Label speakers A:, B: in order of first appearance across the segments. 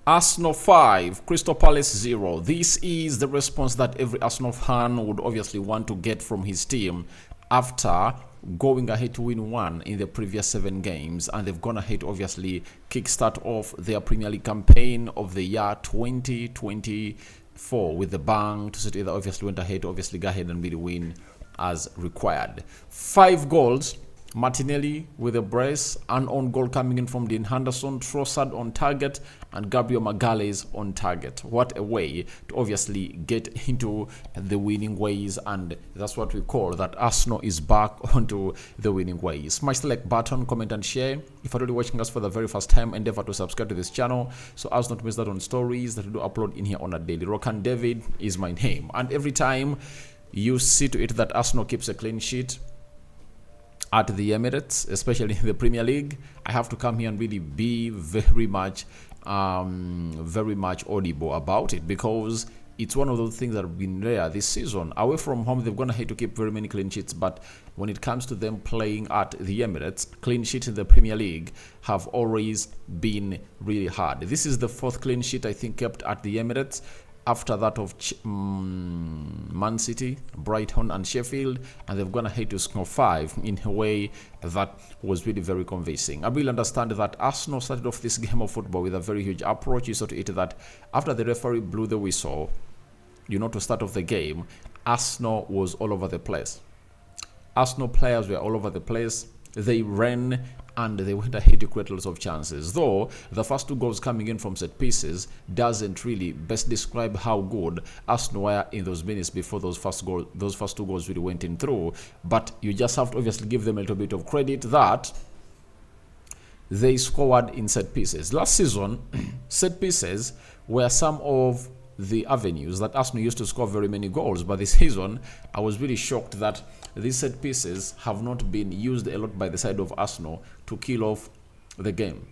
A: Arsenal 5, Crystal Palace 0. This is the response that every Arsenal fan would obviously want to get from his team after going ahead to win one in the previous 7 games, and they've gone ahead to obviously kickstart off their Premier League campaign of the year 2024 with the bang. To City, they obviously went ahead to obviously go ahead and really win as required. 5 goals. Martinelli with a brace, an own goal coming in from Dean Henderson, Trossard on target, and Gabriel Magalhaes on target. What a way to obviously get into the winning ways, and that's what we call that Arsenal is back onto the winning ways. Smash the like button, comment and share. If you're already watching us for the very first time, endeavor to subscribe to this channel so as not to miss that on stories that we do upload in here on a daily. Rokani David is my name, and every time you see to it that Arsenal keeps a clean sheet at the Emirates, especially in the Premier League, I have to come here and really be very much audible about it, because it's one of those things that have been rare this season. Away from home, they've gone ahead to keep very many clean sheets, but when it comes to them playing at the Emirates, clean sheets in the Premier League have always been really hard. This is the 4th clean sheet I think kept at the Emirates, after that of Man City, Brighton and Sheffield, and they've gone ahead to score 5 in a way that was really very convincing. I will understand that Arsenal started off this game of football with a very huge approach. You saw to it that after the referee blew the whistle, to start off the game, Arsenal was all over the place. Arsenal players were all over the place. They ran and they went ahead to create lots of chances. Though the first 2 goals coming in from set pieces doesn't really best describe how good Arsenal were in those minutes before those first 2 goals really went in through. But you just have to obviously give them a little bit of credit that they scored in set pieces. Last season, set pieces were some of the avenues that Arsenal used to score very many goals, but this season I was really shocked that these set pieces have not been used a lot by the side of Arsenal to kill off the game,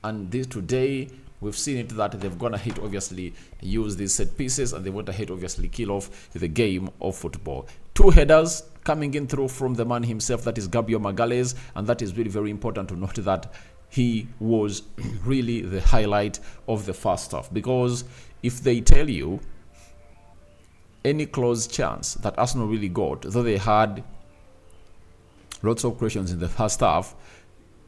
A: and today we've seen it that they've gone ahead to obviously use these set pieces, and they went ahead to obviously kill off the game of football. 2 headers coming in through from the man himself, that is Gabriel Magalhaes, and that is really very important to note that he was really the highlight of the first half, because if they tell you any close chance that Arsenal really got, though they had lots of questions in the first half,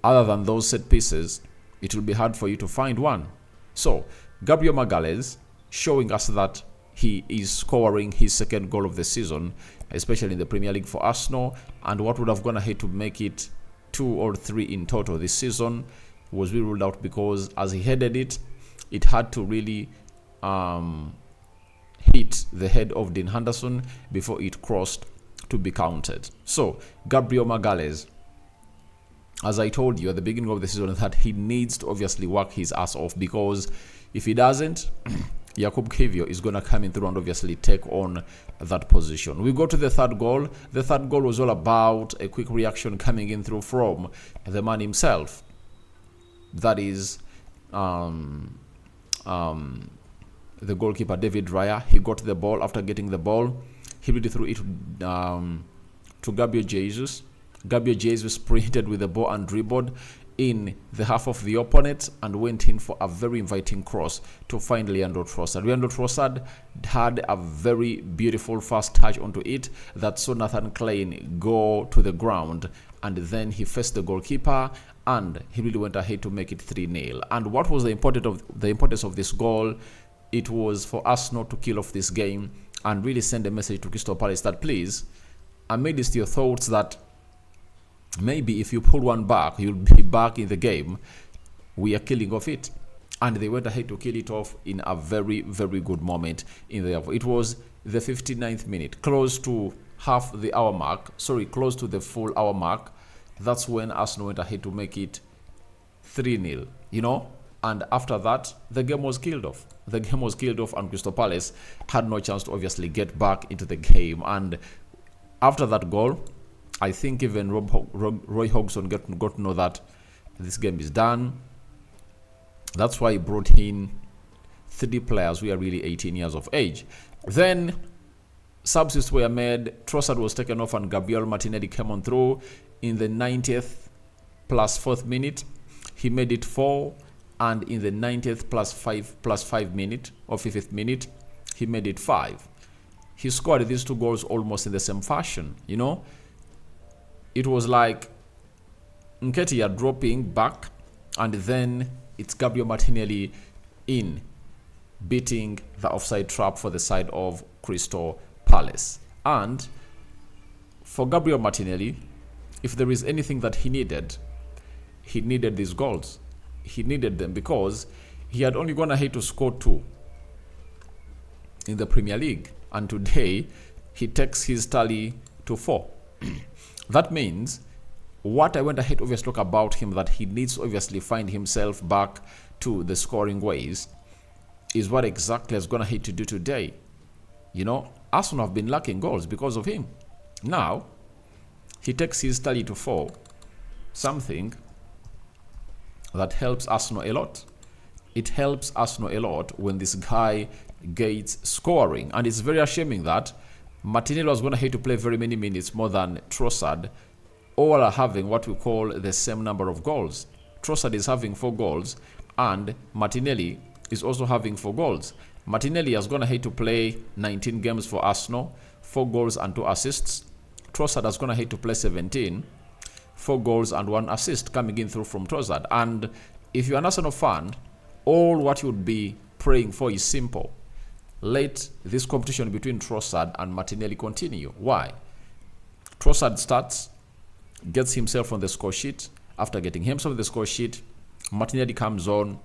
A: other than those set pieces, it will be hard for you to find one. So Gabriel Magalhaes showing us that he is scoring his 2nd goal of the season, especially in the Premier League for Arsenal, and what would have gone ahead to make it 2 or 3 in total this season was really ruled out, because as he headed it, it had to really hit the head of Dean Henderson before it crossed to be counted. So Gabriel Magalhaes, as I told you at the beginning of the season, that he needs to obviously work his ass off, because if he doesn't, Jakub Kiwior is going to come in through and obviously take on that position. We go to the 3rd goal. The 3rd goal was all about a quick reaction coming in through from the man himself. That is the goalkeeper, David Raya. He got the ball. After getting the ball, he really threw it to Gabriel Jesus. Gabriel Jesus sprinted with the ball and dribbled in the half of the opponent and went in for a very inviting cross to find Leandro Trossard. Leandro Trossard had a very beautiful first touch onto it that saw Nathan Klein go to the ground, and then he faced the goalkeeper and he really went ahead to make it 3-0. And what was the importance of this goal? It was for Arsenal to kill off this game and really send a message to Crystal Palace that, please, amidst your thoughts that maybe if you pull one back, you'll be back in the game, we are killing off it. And they went ahead to kill it off in a very, very good moment in the hour. It was the 59th minute, close to close to the full hour mark. That's when Arsenal went ahead to make it 3-0, and after that, the game was killed off. And Crystal Palace had no chance to obviously get back into the game. And after that goal, I think even Roy Hodgson got to know that this game is done. That's why he brought in 3 players who are really 18 years of age. Then substitutes were made. Trossard was taken off and Gabriel Martinelli came on through in the 90th plus 4th minute. He made it 4, and in the 90th plus 5 minute or 50th minute, he made it 5. He scored these 2 goals almost in the same fashion, you know. It was like Nketiah dropping back, and then it's Gabriel Martinelli in, beating the offside trap for the side of Crystal Palace. And for Gabriel Martinelli, if there is anything that he needed these goals. He needed them because he had only gone ahead to score 2 in the Premier League, and today he takes his tally to 4. That means what I went ahead to obviously talk about him, that he needs to obviously find himself back to the scoring ways, is what exactly is going ahead to do today. You know, Arsenal have been lacking goals because of him. Now he takes his tally to 4, something that helps Arsenal a lot. It helps Arsenal a lot when this guy gets scoring. And it's very ashamed that Martinelli was going to have to play very many minutes more than Trossard. All are having what we call the same number of goals. Trossard is having 4 goals and Martinelli is also having 4 goals. Martinelli has gone ahead to play 19 games for Arsenal, 4 goals and 2 assists. Trossard has gone ahead to play 17, 4 goals and 1 assist coming in through from Trossard. And if you're an Arsenal fan, all what you would be praying for is simple. Let this competition between Trossard and Martinelli continue. Why? Trossard starts, gets himself on the score sheet. After getting himself on the score sheet, Martinelli comes on,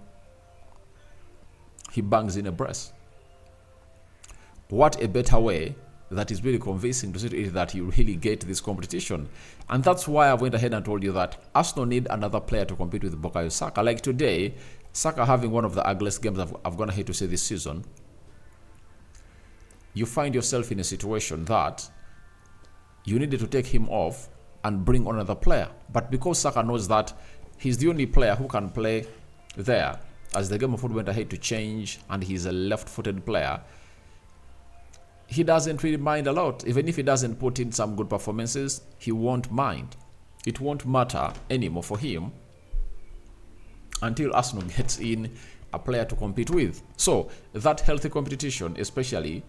A: he bangs in a brace. What a better way that is really convincing to see that you really get this competition. And that's why I went ahead and told you that Arsenal need another player to compete with Bukayo Saka. Like today, Saka having one of the ugliest games I've gone ahead to say this season. You find yourself in a situation that you needed to take him off and bring on another player. But because Saka knows that he's the only player who can play there, as the game of football went ahead to change and he's a left-footed player, he doesn't really mind a lot. Even if he doesn't put in some good performances, he won't mind. It won't matter anymore for him until Arsenal gets in a player to compete with. So that healthy competition, especially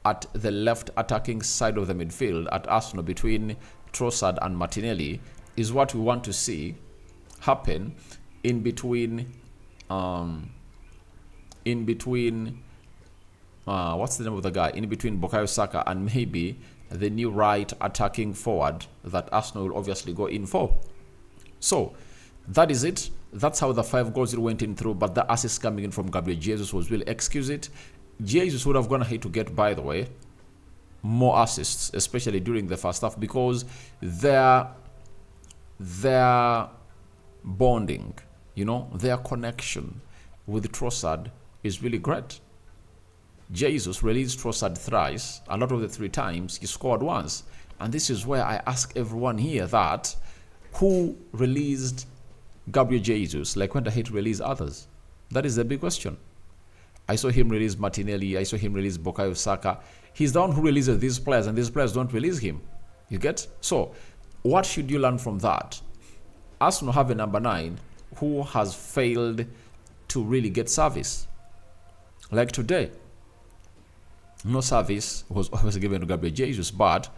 A: at the left attacking side of the midfield at Arsenal between Trossard and Martinelli, is what we want to see happen in between what's the name of the guy? In between Bukayo Saka and maybe the new right attacking forward that Arsenal will obviously go in for. So that is it. That's how the 5 goals went in through. But the assist coming in from Gabriel Jesus was really exquisite. Jesus would have gone ahead to get, by the way, more assists, especially during the first half, because their bonding, you know, their connection with Trossard is really great. Jesus released Trossard thrice, and out of the 3 times, he scored once. And this is where I ask everyone here that who released Gabriel Jesus, like went ahead to release others? That is the big question. I saw him release Martinelli, I saw him release Bukayo Saka. He's the one who releases these players, and these players don't release him. You get? So, what should you learn from that? Arsenal have a number 9 who has failed to really get service. Like today, no service was obviously given to Gabriel Jesus, but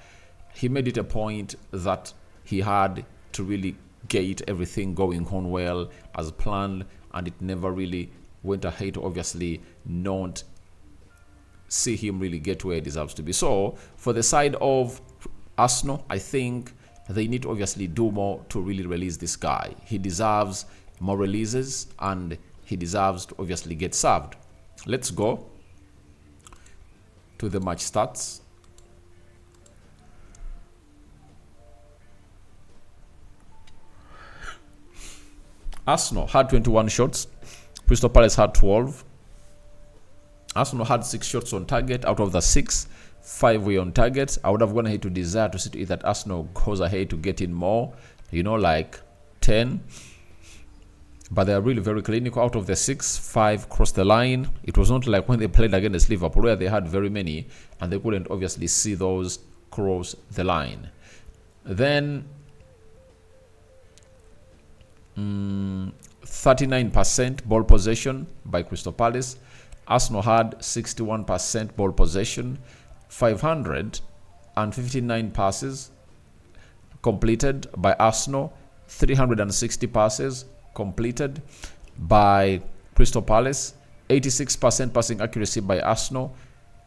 A: he made it a point that he had to really get everything going on well as planned, and it never really went ahead to obviously not see him really get to where he deserves to be. So for the side of Arsenal, I think they need to obviously do more to really release this guy. He deserves more releases and he deserves to obviously get served. Let's go to the match stats. Arsenal had 21 shots. Crystal Palace had 12. Arsenal had 6 shots on target. Out of the 6, 5 were on target. I would have gone ahead to desire to see to it that Arsenal goes ahead to get in more, you know, like 10. But they are really very clinical. Out of the 6, 5 crossed the line. It was not like when they played against Liverpool where they had very many and they couldn't obviously see those cross the line. Then 39% ball possession by Crystal Palace. Arsenal had 61% ball possession, 559 passes completed by Arsenal, 360 passes completed by Crystal Palace, 86% passing accuracy by Arsenal,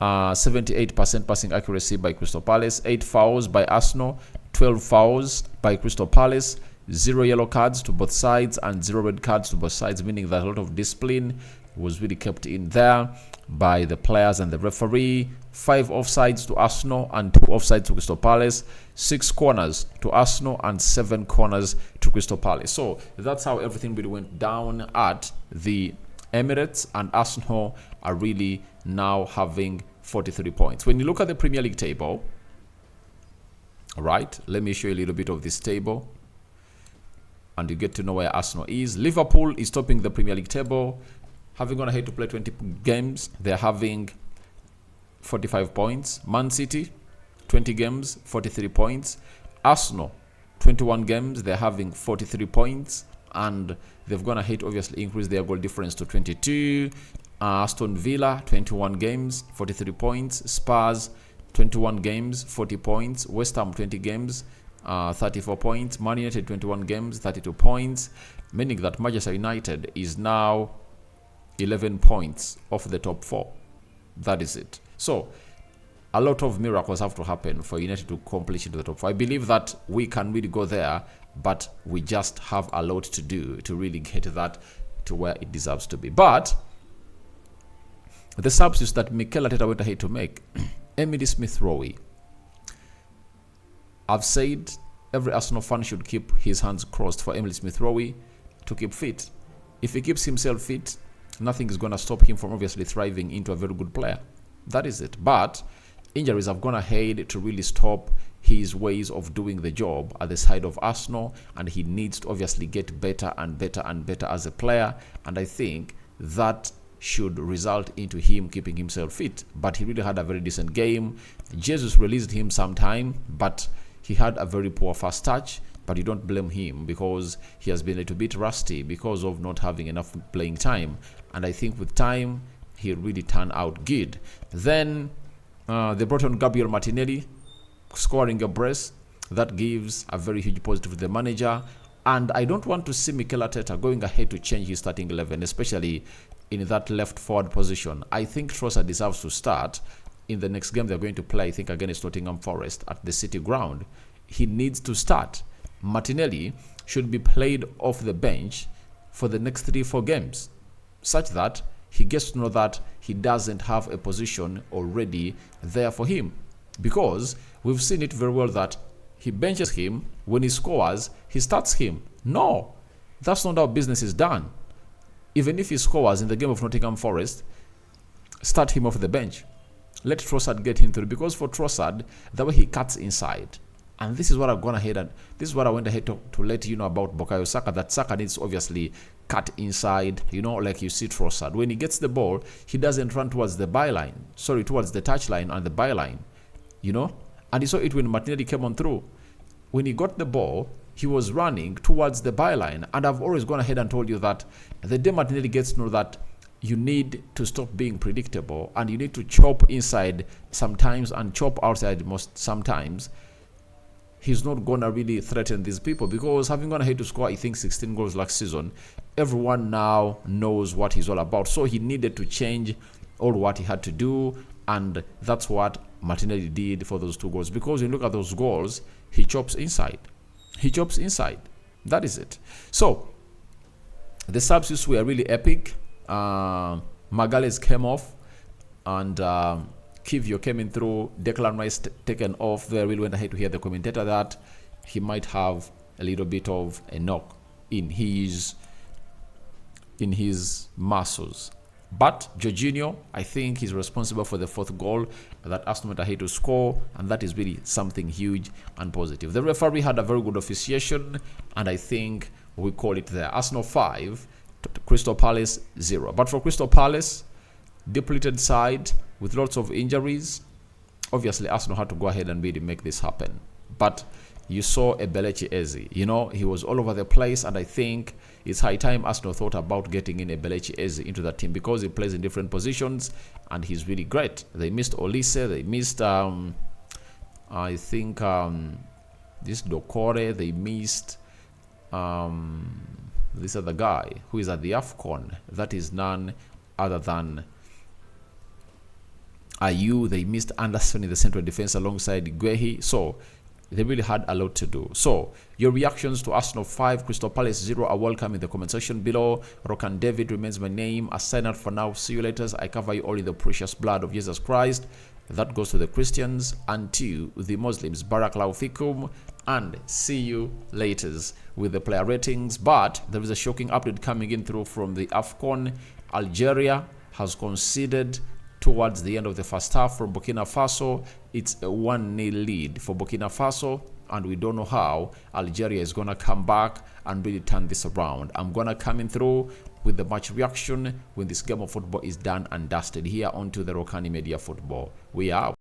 A: 78% passing accuracy by Crystal Palace, 8 fouls by Arsenal, 12 fouls by Crystal Palace, 0 yellow cards to both sides and 0 red cards to both sides, meaning that a lot of discipline was really kept in there by the players and the referee. 5 offsides to Arsenal and 2 offsides to Crystal Palace, 6 corners to Arsenal and 7 corners to Crystal Palace. So that's how everything really went down at the Emirates, and Arsenal are really now having 43 points. When you look at the Premier League table, all right, let me show you a little bit of this table and you get to know where Arsenal is. Liverpool is topping the Premier League table, having gone ahead to play 20 games. They're having 45 points. Man City, 20 games, 43 points. Arsenal, 21 games, they're having 43 points. And they've gone ahead to obviously increase their goal difference to 22. Aston Villa, 21 games, 43 points. Spurs, 21 games, 40 points. West Ham, 20 games, 34 points. Man United, 21 games, 32 points. Meaning that Manchester United is now 11 points off the top 4. That is it. So a lot of miracles have to happen for United to accomplish into the top 4. I believe that we can really go there, but we just have a lot to do to really get that to where it deserves to be. But the substitutes that Mikel Arteta went ahead to make, Emily Smith-Rowe, I've said every Arsenal fan should keep his hands crossed for Emily Smith-Rowe to keep fit. If he keeps himself fit, nothing is going to stop him from obviously thriving into a very good player. That is it. But injuries have gone ahead to really stop his ways of doing the job at the side of Arsenal, and he needs to obviously get better and better and better as a player, and I think that should result into him keeping himself fit. But he really had a very decent game. Jesus released him sometime, but he had a very poor first touch. But you don't blame him because he has been a little bit rusty because of not having enough playing time, and I think with time he really turned out good. Then they brought on Gabriel Martinelli, scoring a brace. That gives a very huge positive to the manager, and I don't want to see Mikel Arteta going ahead to change his starting 11, especially in that left forward position. I think Trossard deserves to start in the next game they're going to play, I think against Nottingham Forest at the City Ground. He needs to start. Martinelli should be played off the bench for the next 3-4 games, such that he gets to know that he doesn't have a position already there for him. Because we've seen it very well that he benches him, when he scores, he starts him. No, that's not how business is done. Even if he scores in the game of Nottingham Forest, start him off the bench. Let Trossard get him through, because for Trossard, the way he cuts inside, and this is what I've gone ahead and this is what I went ahead to let you know about Bukayo Saka, that Saka needs to obviously cut inside, like you see Trossard. When he gets the ball, he doesn't run towards the byline, towards the touchline and the byline, and you saw it when Martinelli came on through. When he got the ball, he was running towards the byline, and I've always gone ahead and told you that the day Martinelli gets to know that you need to stop being predictable and you need to chop inside sometimes and chop outside sometimes, he's not going to really threaten these people, because having gone ahead to score, I think, 16 goals last season, everyone now knows what he's all about. So he needed to change all what he had to do, and that's what Martinelli did for those 2 goals. Because when you look at those goals, he chops inside. He chops inside. That is it. So the substitutes were really epic. Magalhaes came off, and Kivio came in through. Declan Rice taken off there. We went ahead to hear the commentator that he might have a little bit of a knock in his muscles. But Jorginho, I think he's responsible for the 4th goal that Arsenal went ahead to score, and that is really something huge and positive. The referee had a very good officiation, and I think we call it there. Arsenal 5, Crystal Palace 0. But for Crystal Palace, depleted side with lots of injuries, obviously Arsenal had to go ahead and really make this happen. But you saw Ebelechi Eze. You know, he was all over the place, and I think it's high time Arsenal thought about getting in Ebelechi Eze into that team because he plays in different positions and he's really great. They missed Olise, they missed I think this Dokore, they missed this other guy who is at the AFCON. That is none other than Ayu. They missed Anderson in the central defense alongside Guehi. So they really had a lot to do. So your reactions to Arsenal 5, Crystal Palace 0 are welcome in the comment section below. Rokani David remains my name. A sign out for now. See you later. I cover you all in the precious blood of Jesus Christ. That goes to the Christians and to the Muslims. Barakallahu fikum, and see you later with the player ratings. But there is a shocking update coming in through from the AFCON. Algeria has conceded towards the end of the first half from Burkina Faso. It's a 1-0 lead for Burkina Faso, and we don't know how Algeria is going to come back and really turn this around. I'm going to come in through with the match reaction when this game of football is done and dusted here onto the Rokani Media Football. We are